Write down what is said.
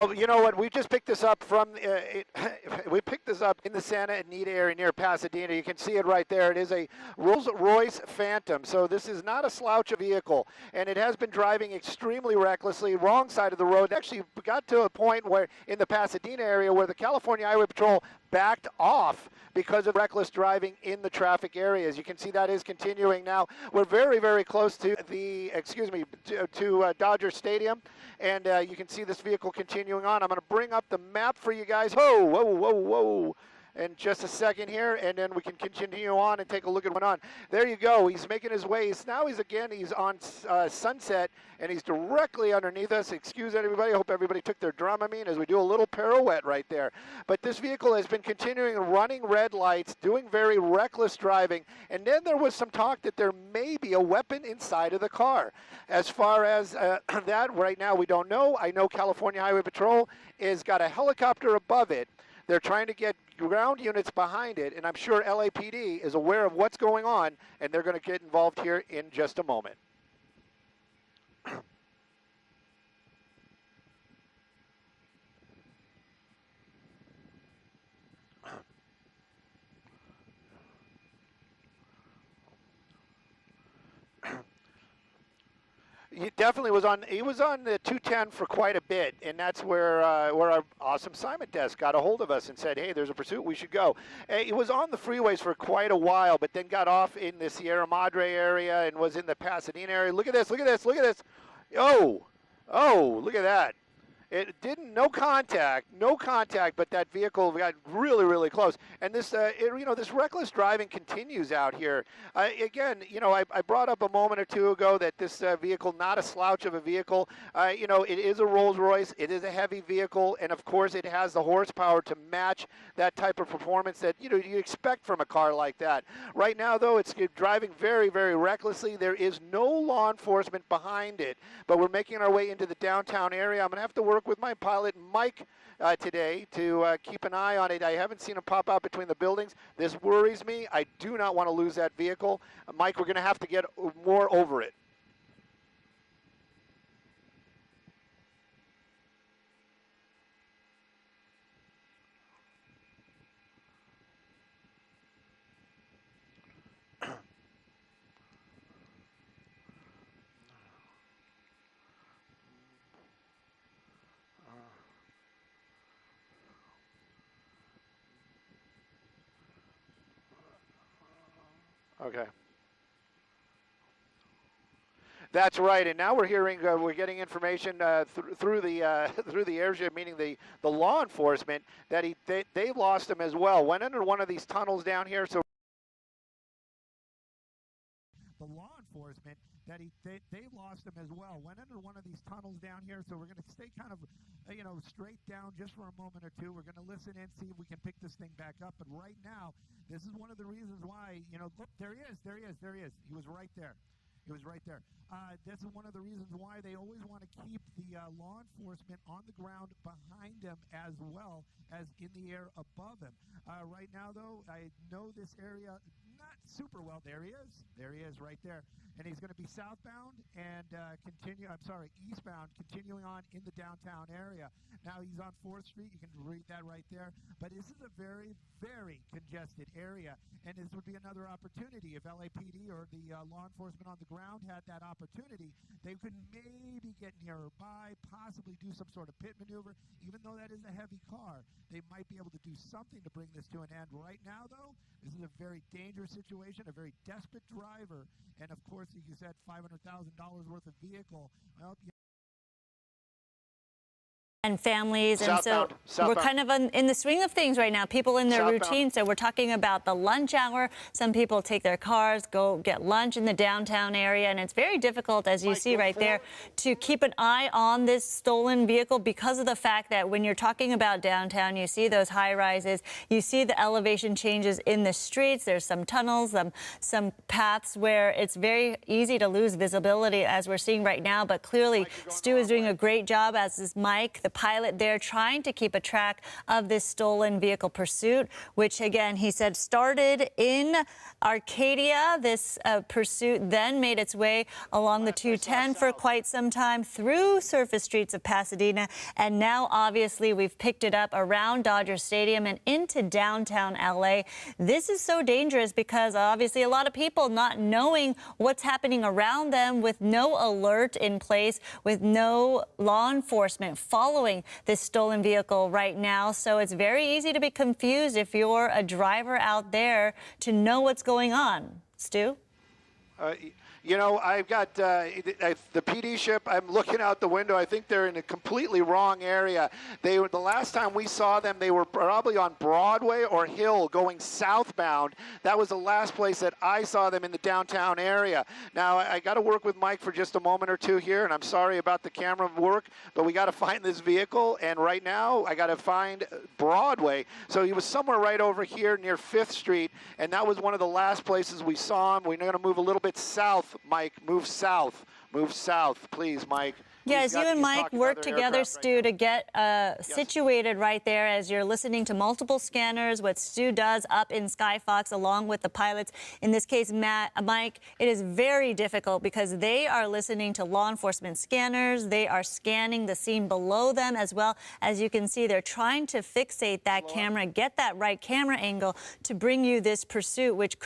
Oh, you know what? We just picked this up from we picked this up in the Santa Anita area near Pasadena. You can see it right there. It is a Rolls-Royce Phantom. So this is not a slouch of vehicle, and it has been driving extremely recklessly, wrong side of the road. Actually got to a point where in the Pasadena area where the California Highway Patrol backed off because of reckless driving in the traffic areas. You can see that is continuing now. We're very, very close to the, to Dodger Stadium, and you can see this vehicle continuing on. I'm going to bring up the map for you guys. Whoa, whoa, whoa, whoa. In just a second here, and then we can continue on and take a look at what's going on. There you go. He's making his way. Now he's on Sunset, and he's directly underneath us. Excuse everybody. I hope everybody took their Dramamine as we do a little pirouette right there. But this vehicle has been continuing running red lights, doing very reckless driving, and then there was some talk that there may be a weapon inside of the car. As far as that, right now we don't know. I know California Highway Patrol has got a helicopter above it. They're trying to get ground units behind it, and I'm sure LAPD is aware of what's going on, and they're going to get involved here in just a moment. He definitely was on. He was on the 210 for quite a bit, and that's where our awesome Simon desk got a hold of us and said, "Hey, there's a pursuit. We should go." He was on the freeways for quite a while, but then got off in the Sierra Madre area and was in the Pasadena area. Look at this! Look at this! Look at this! Oh, oh! Look at that! It didn't, no contact, but that vehicle got really, really close. And this, this reckless driving continues out here. Again, I brought up a moment or two ago that this vehicle, not a slouch of a vehicle. It is a Rolls-Royce. It is a heavy vehicle, and of course, it has the horsepower to match that type of performance that you expect from a car like that. Right now, though, it's driving very, very recklessly. There is no law enforcement behind it, but we're making our way into the downtown area. I'm going to have to work with my pilot, Mike, today to keep an eye on it. I haven't seen him pop out between the buildings. This worries me. I do not want to lose that vehicle. Mike, we're going to have to get more over it. Okay. That's right, and now we're hearing, we're getting information through the through the airship, meaning the law enforcement, that they lost him as well. Went under one of these tunnels down here, so the law enforcement that they lost him as well. Went under one of these tunnels down here, so we're going to stay kind of straight down just for a moment or two. We're going to listen and see if we can pick this thing back up. But right now, this is one of the reasons why look, there he is. He was right there. It was right there. This is one of the reasons why they always want to keep the law enforcement on the ground behind him as well as in the air above him. Right now, though, I know this area not super well. There he is. There he is right there. And he's going to be southbound and eastbound, continuing on in the downtown area. Now he's on 4th Street. You can read that right there. But this is a very, very congested area. And this would be another opportunity. If LAPD or the law enforcement on the ground had that opportunity, they could maybe get nearby, possibly do some sort of pit maneuver. Even though that is a heavy car, they might be able to do something to bring this to an end. Right now, though, this is a very dangerous situation, a very desperate driver, and of course, like you said, $500,000 worth of vehicle. Well, and families, and southbound. We're kind of in the swing of things right now. People in their Southbound. routine. So we're talking about the lunch hour. Some people take their cars, go get lunch in the downtown area, and it's very difficult, as you see right there, to keep an eye on this stolen vehicle because of the fact that when you're talking about downtown, you see those high rises, you see the elevation changes in the streets. There's some tunnels, some paths where it's very easy to lose visibility, as we're seeing right now. But clearly, Stu is doing a great job, as is Mike, the pilot there trying to keep a track of this stolen vehicle pursuit, which again, he said started in Arcadia. This pursuit then made its way along the 210 for quite some time through surface streets of Pasadena. And now, obviously, we've picked it up around Dodger Stadium and into downtown LA. This is so dangerous because obviously a lot of people not knowing what's happening around them, with no alert in place, with no law enforcement following this stolen vehicle right now. So it's very easy to be confused if you're a driver out there to know what's going on. Stu? You know, I've got the PD ship. I'm looking out the window. I think they're in a completely wrong area. The last time we saw them, they were probably on Broadway or Hill going southbound. That was the last place that I saw them in the downtown area. Now, I got to work with Mike for just a moment or two here, and I'm sorry about the camera work, but we got to find this vehicle, and right now I got to find Broadway. So he was somewhere right over here near 5th Street, and that was one of the last places we saw him. We're going to move a little bit south. Mike, move south, please, Mike. Yes, you and Mike work together, Stu, to get situated right there as you're listening to multiple scanners, what Stu does up in Skyfox along with the pilots. In this case, Mike, it is very difficult because they are listening to law enforcement scanners. They are scanning the scene below them as well. As you can see, they're trying to fixate that camera, get that right camera angle to bring you this pursuit, which could